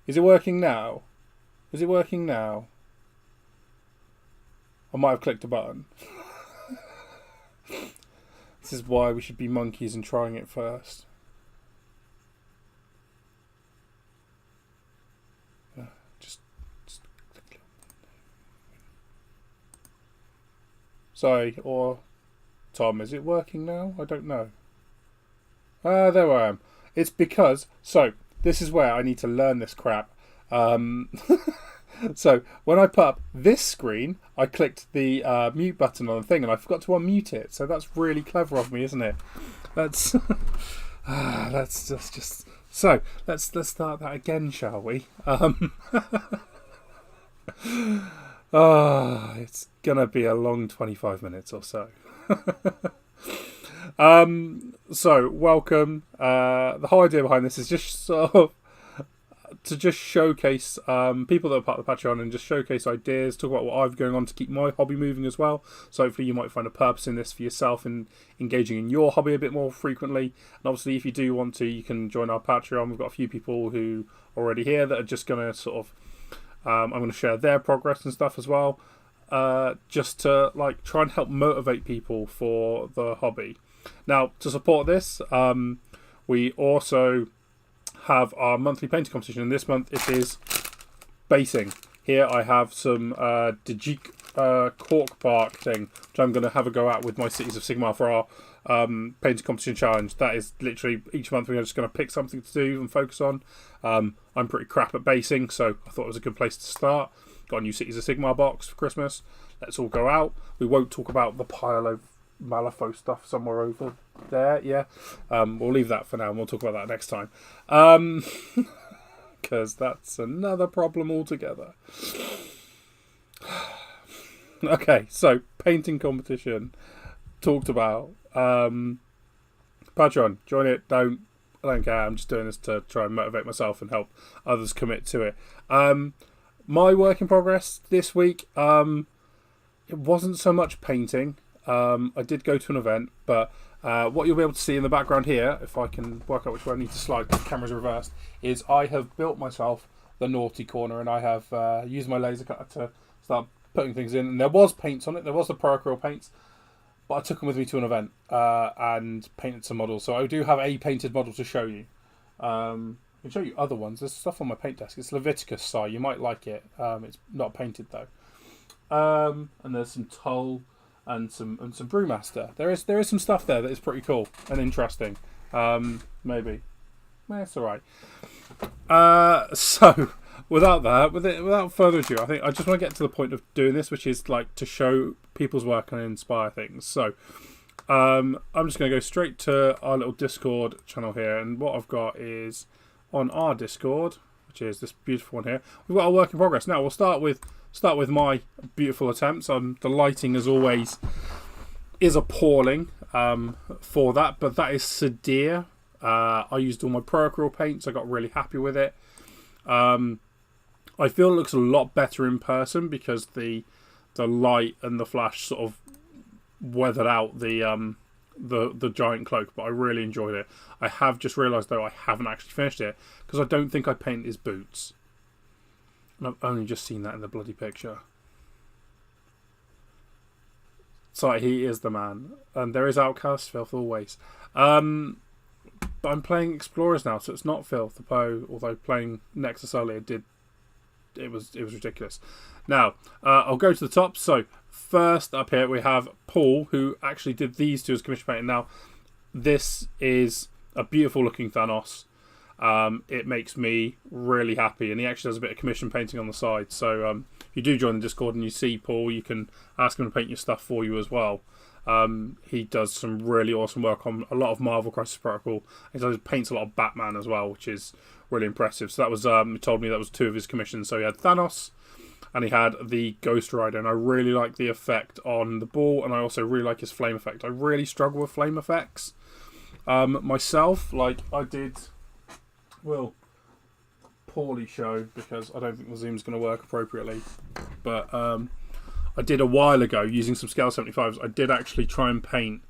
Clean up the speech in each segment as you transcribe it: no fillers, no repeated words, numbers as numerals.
Is it working now? Is it working now? I might have clicked a button. This is why we should be monkeys and trying it first. Just sorry, or Tom, is it working now? I don't know. There I am. It's because, so, this is where I need to learn this crap. So, when I put up this screen, I clicked the mute button on the thing and I forgot to unmute it. So that's really clever of me, isn't it? That's just... So, let's start that again, shall we? It's gonna be a long 25 minutes or so. So welcome. The whole idea behind this is just sort of to just showcase people that are part of the Patreon and just showcase ideas, talk about what I've going on to keep my hobby moving as well. So hopefully you might find a purpose in this for yourself and engaging in your hobby a bit more frequently. And obviously if you do want to, you can join our Patreon. We've got a few people who are already here that are just going to sort of I'm going to share their progress and stuff as well, just to like try and help motivate people for the hobby. Now, to support this, we also have our monthly painting competition, and this month it is basing. Here I have some Dejik Cork Park thing, which I'm going to have a go at with my Cities of Sigmar for our painting competition challenge. That is literally each month we're just going to pick something to do and focus on. I'm pretty crap at basing, so I thought it was a good place to start. Got a new Cities of Sigmar box for Christmas. Let's all go out. We won't talk about the pile of Malifaux stuff somewhere over there. Yeah, we'll leave that for now and we'll talk about that next time, because that's another problem altogether. Okay, so painting competition talked about. Patreon, join it. I don't care. I'm just doing this to try and motivate myself and help others commit to it. My work in progress this week, it wasn't so much painting. I did go to an event, but what you'll be able to see in the background here, if I can work out which way I need to slide, the camera's reversed, is I have built myself the naughty corner, and I have used my laser cutter to start putting things in. And there was paints on it. There was the Pro Acryl paints, but I took them with me to an event and painted some models. So I do have a painted model to show you. I can show you other ones. There's stuff on my paint desk. It's Leviticus Sai. You might like it. It's not painted though. And there's some Tull and some Brewmaster. There is some stuff there that is pretty cool and interesting. Maybe. It's alright. So without further ado, I think I just want to get to the point of doing this, which is like to show people's work and inspire things. So I'm just going to go straight to our little Discord channel here, and what I've got is on our Discord, which is this beautiful one here. We've got our work in progress. Now we'll start with my beautiful attempts. The lighting, as always, is appalling for that, but that is Sadir. I used all my Pro Acryl paints. I got really happy with it. I feel it looks a lot better in person because the light and the flash sort of weathered out the giant cloak, but I really enjoyed it. I have just realised though I haven't actually finished it because I don't think I painted his boots. And I've only just seen that in the bloody picture. So he is the man. And there is Outcast Filth always. But I'm playing Explorers now, so it's not Filth. Although playing Nexus earlier it was ridiculous. Now, I'll go to the top. So first up here we have Paul, who actually did these two as commission painting. Now, this is a beautiful looking Thanos. It makes me really happy, and he actually does a bit of commission painting on the side. So if you do join the Discord and you see Paul, you can ask him to paint your stuff for you as well. He does some really awesome work on a lot of Marvel Crisis Protocol. He paints a lot of Batman as well, which is really impressive. So that was he told me that was two of his commissions. So he had Thanos and he had the Ghost Rider, and I really like the effect on the ball, and I also really like his flame effect. I really struggle with flame effects myself. Like I will poorly show because I don't think the zoom's going to work appropriately, but I did a while ago using some scale 75s. I did actually try and paint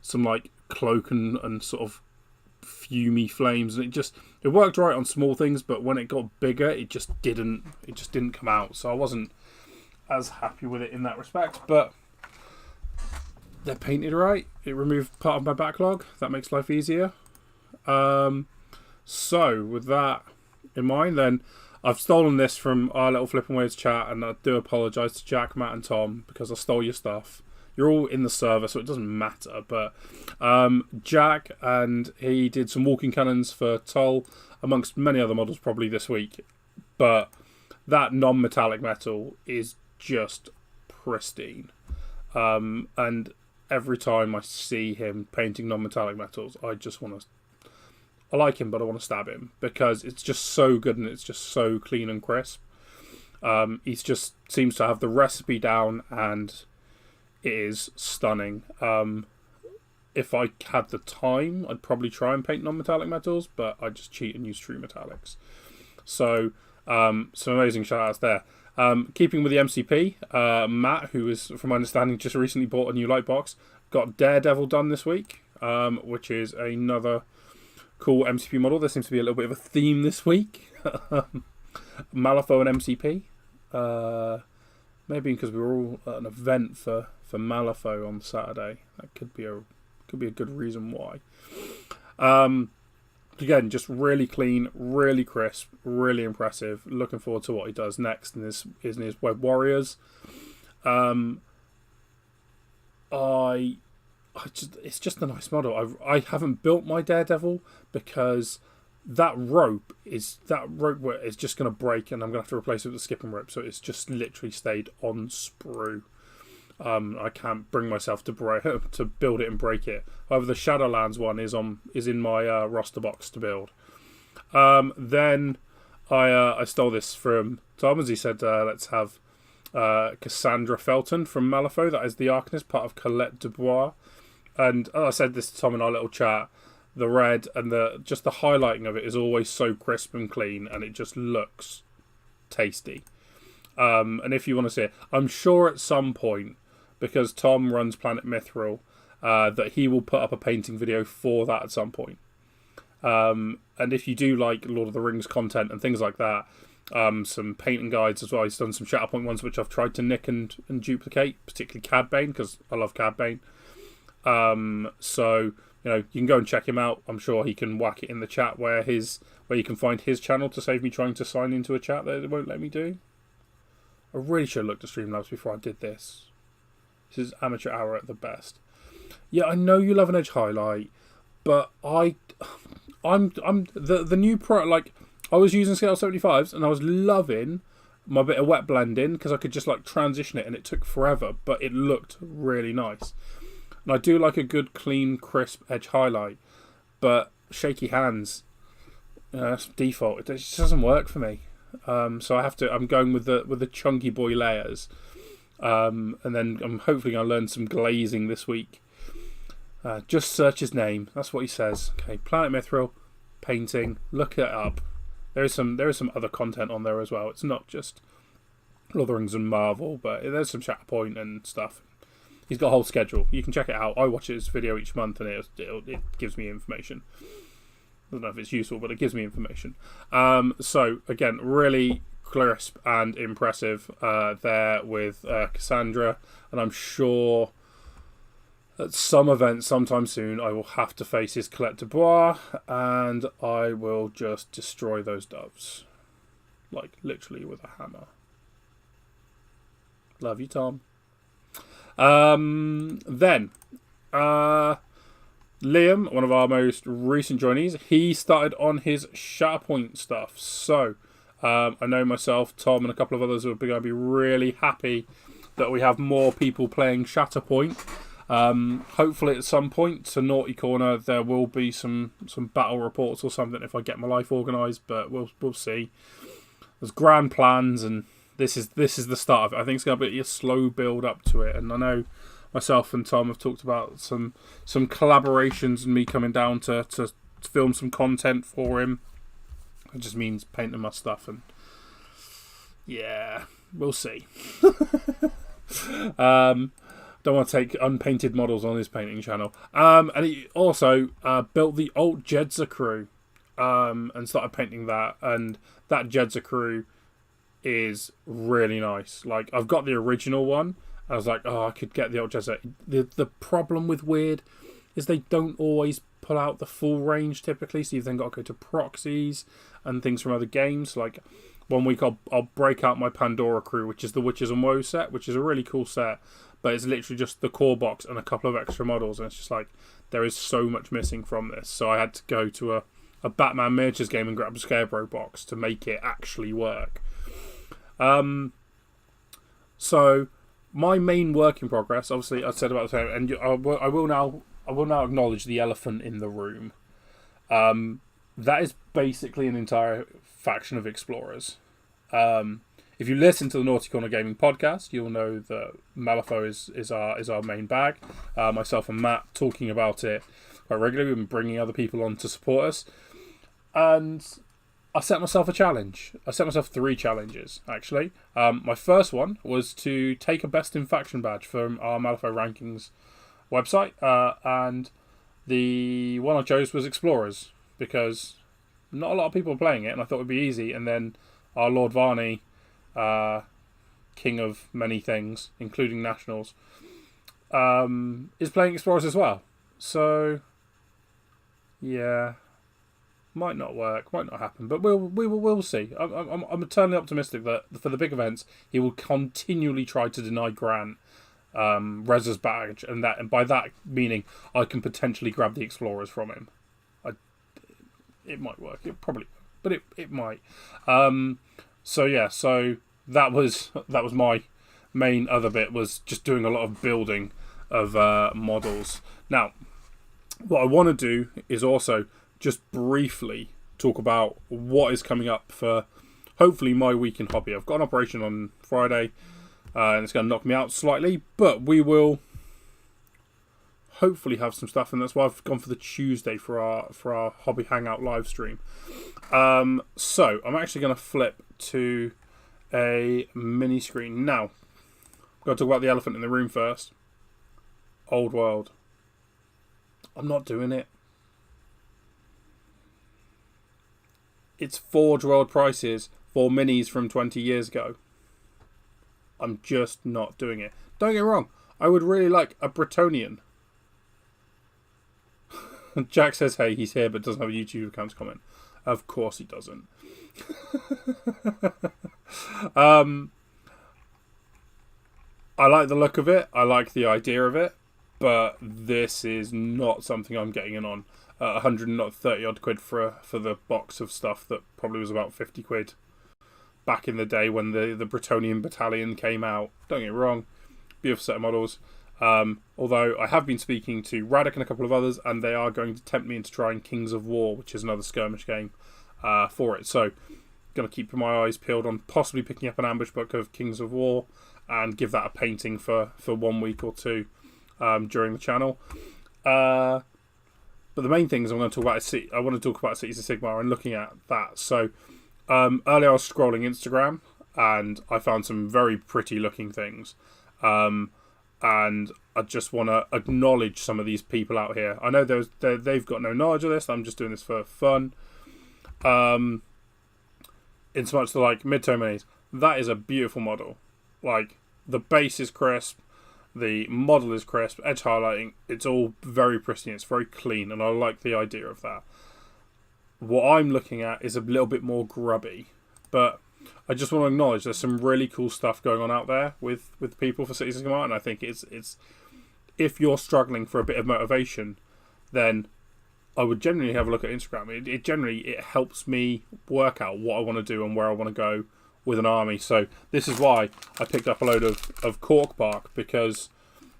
some like cloak and sort of fumey flames, and it worked right on small things, but when it got bigger, it just didn't come out. So I wasn't as happy with it in that respect, but they're painted right. It removed part of my backlog. That makes life easier. So with that in mind, then I've stolen this from our little Flippin' Waves chat, and I do apologise to Jack, Matt, and Tom because I stole your stuff. You're all in the server, so it doesn't matter. But Jack, and he did some walking cannons for Toll, amongst many other models probably this week. But that non-metallic metal is just pristine. And every time I see him painting non-metallic metals, I just want to... I like him, but I want to stab him because it's just so good and it's just so clean and crisp. He just seems to have the recipe down, and it is stunning. If I had the time, I'd probably try and paint non-metallic metals, but I just cheat and use true metallics. So, some amazing shout-outs there. Keeping with the MCP, Matt, who is, from my understanding, just recently bought a new light box, got Daredevil done this week, which is another cool MCP model. There seems to be a little bit of a theme this week. Malifaux and MCP. Maybe because we were all at an event for Malifaux on Saturday. That could be a good reason why. Again, just really clean, really crisp, really impressive. Looking forward to what he does next in his Web Warriors. It's just a nice model. I haven't built my Daredevil because that rope is just going to break, and I'm going to have to replace it with a skipping rope. So it's just literally stayed on sprue. I can't bring myself to build it and break it. However, the Shadowlands one is in my roster box to build. Then I stole this from Tom, as he said, let's have Cassandra Felton from Malifaux. That is the Arcanist, part of Colette Dubois. And I said this to Tom in our little chat, the red and the highlighting of it is always so crisp and clean, and it just looks tasty. And if you want to see it, I'm sure at some point, because Tom runs Planet Mithril, that he will put up a painting video for that at some point. And if you do like Lord of the Rings content and things like that, some painting guides as well. He's done some Shatterpoint ones which I've tried to nick and duplicate, particularly Cad Bane, because I love Cad Bane. So you can go and check him out. I'm sure he can whack it in the chat where you can find his channel, to save me trying to sign into a chat that it won't let me do. I really should have looked at Streamlabs before I did this. This is amateur hour at the best. Yeah, I know you love an edge highlight, but I'm the new pro. Like, I was using scale 75s and I was loving my bit of wet blending because I could just like transition it, and it took forever, but it looked really nice. And I do like a good, clean, crisp edge highlight, but shaky hands, that's default. It just doesn't work for me. So I'm going with the chunky boy layers, and then I'm hopefully going to learn some glazing this week. Just search his name. That's what he says. Okay, Planet Mithril, painting. Look it up. There is some other content on there as well. It's not just Lord of the Rings and Marvel, but there's some Shatterpoint and stuff. He's got a whole schedule. You can check it out. I watch his video each month, and it gives me information. I don't know if it's useful, but it gives me information. So, again, really crisp and impressive there with Cassandra. And I'm sure at some event sometime soon I will have to face his Colette Dubois, and I will just destroy those doves. Like, literally with a hammer. Love you, Tom. Then Liam, one of our most recent joinees, he started on his Shatterpoint stuff. So I know myself, Tom, and a couple of others are going to be really happy that we have more people playing Shatterpoint. Hopefully at some point to Naughty Corner there will be some battle reports or something if I get my life organised, but we'll see. There's grand plans, and this is the start of it. I think it's going to be a slow build up to it, and I know myself and Tom have talked about some collaborations and me coming down to film some content for him. It just means painting my stuff, and yeah, we'll see. don't want to take unpainted models on his painting channel. And he also built the Alt Jedza crew and started painting that. And that Jedza crew is really nice. Like, I've got the original one. I was like, oh, I could get the Alt Jedza. The problem with Weird is they don't always pull out the full range typically. So you've then got to go to proxies and things from other games. Like, one week I'll break out my Pandora crew, which is the Witches and Woe set, which is a really cool set. But it's literally just the core box and a couple of extra models. And it's just like, there is so much missing from this. So I had to go to a Batman Miniatures game and grab a Scarecrow box to make it actually work. So my main work in progress, obviously I said about the time, and I will now acknowledge the elephant in the room. That is basically an entire faction of explorers. If you listen to the Naughty Corner Gaming podcast, you'll know that Malifaux is our main bag. Myself and Matt talking about it quite regularly. We've been bringing other people on to support us. And I set myself a challenge. I set myself 3 challenges, actually. My first one was to take a Best in Faction badge from our Malifaux Rankings website. And the one I chose was Explorers, because not a lot of people are playing it, and I thought it would be easy. And then our Lord Varney, king of many things, including Nationals, is playing Explorers as well. So, yeah, might not work, might not happen, but we'll see. I'm eternally optimistic that for the big events, he will continually try to deny Grant Reza's badge, and by that meaning I can potentially grab the Explorers from him. It might work. It probably won't, but it might. So that was my main other bit, was just doing a lot of building of models. Now, what I want to do is also just briefly talk about what is coming up for hopefully my week in hobby. I've got an operation on Friday, and it's going to knock me out slightly, but we will hopefully have some stuff, and that's why I've gone for the Tuesday for our hobby hangout live stream. So I'm actually going to flip to a mini screen now. I've got to talk about the elephant in the room first. Old World. I'm not doing it. It's Forge World prices for minis from 20 years ago. I'm just not doing it. Don't get me wrong, I would really like a Bretonian. Jack says, hey, he's here but doesn't have a YouTube account to comment. Of course he doesn't. I like the look of it. I like the idea of it. But this is not something I'm getting in on. 130 odd quid for the box of stuff that probably was about 50 quid back in the day when the Bretonian Battalion came out. Don't get me wrong, beautiful set of models. Although I have been speaking to Radek and a couple of others, and they are going to tempt me into trying Kings of War, which is another skirmish game for it. So, going to keep my eyes peeled on possibly picking up an ambush book of Kings of War and give that a painting for 1 week or 2 during the channel. But the main things I'm going to talk about is I want to talk about Cities of Sigmar and looking at that. So earlier I was scrolling Instagram and I found some very pretty looking things. And I just want to acknowledge some of these people out here. I know they've got no knowledge of this. I'm just doing this for fun. In so much the like Midtone Minis, that is a beautiful model. Like, the base is crisp, the model is crisp, edge highlighting, it's all very pristine, it's very clean, and I like the idea of that. What I'm looking at is a little bit more grubby, but I just want to acknowledge there's some really cool stuff going on out there with people for Cities of Sigmar, and I think it's if you're struggling for a bit of motivation, then I would generally have a look at Instagram. It helps me work out what I want to do and where I want to go with an army. So this is why I picked up a load of cork bark, because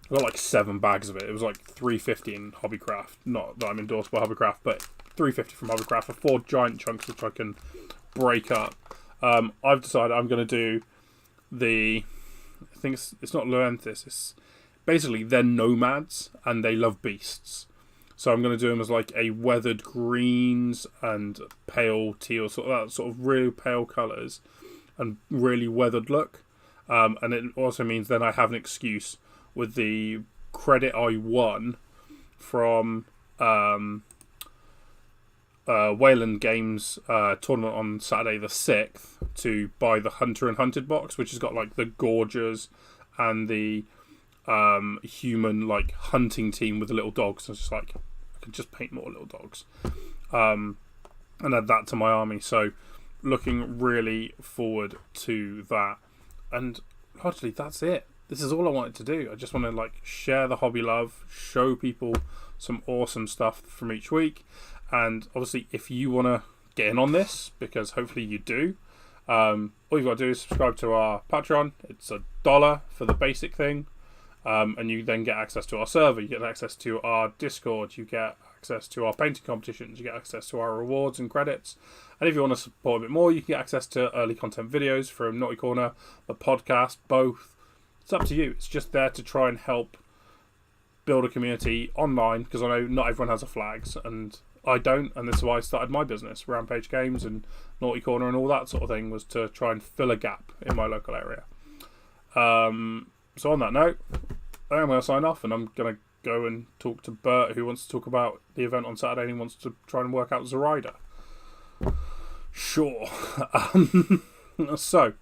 I got like 7 bags of it. It was like $3.50 in Hobbycraft. Not that I'm endorsed by Hobbycraft, but $3.50 from Hobbycraft for 4 giant chunks which I can break up. I've decided I'm going to do I think it's not Loenthis, it's basically they're nomads and they love beasts. So I'm going to do them as like a weathered greens and pale teal, sort of really pale colours and really weathered look. And it also means then I have an excuse with the credit I won from Wayland Games tournament on Saturday the 6th to buy the Hunter and Hunted box, which has got like the Gorgers and the human like hunting team with the little dogs. So it's just like, I could just paint more little dogs and add that to my army. So looking really forward to that. And largely that's it. This is all I wanted to do. I just want to like share the hobby love, show people some awesome stuff from each week. And obviously, if you want to get in on this, because hopefully you do, all you've got to do is subscribe to our Patreon. It's $1 for the basic thing. And you then get access to our server. You get access to our Discord. You get access to our painting competitions. You get access to our rewards and credits. And if you want to support a bit more, you can get access to early content videos from Naughty Corner, the podcast, both. It's up to you. It's just there to try and help build a community online, because I know not everyone has a flags, and I don't, and this is why I started my business, Rampage Games and Naughty Corner and all that sort of thing, was to try and fill a gap in my local area. So on that note, I'm going to sign off, and I'm going to go and talk to Bert, who wants to talk about the event on Saturday, and he wants to try and work out Zoraida. Sure. So,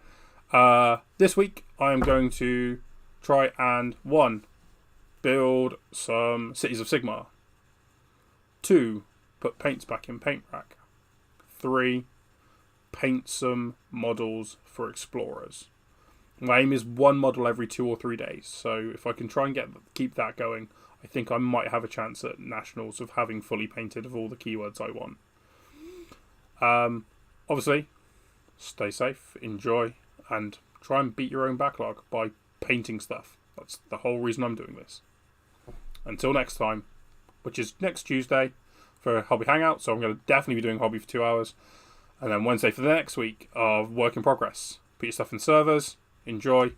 this week I am going to try and 1. Build some Cities of Sigmar. 2. Put paints back in Paint Rack. 3. Paint some models for Explorers. My aim is 1 model every 2 or 3 days, so if I can try and keep that going, I think I might have a chance at Nationals of having fully painted of all the keywords I want. Obviously, stay safe, enjoy, and try and beat your own backlog by painting stuff. That's the whole reason I'm doing this. Until next time, which is next Tuesday for Hobby Hangout, so I'm going to definitely be doing Hobby for 2 hours. And then Wednesday for the next week of Work in Progress. Put your stuff in servers, enjoy,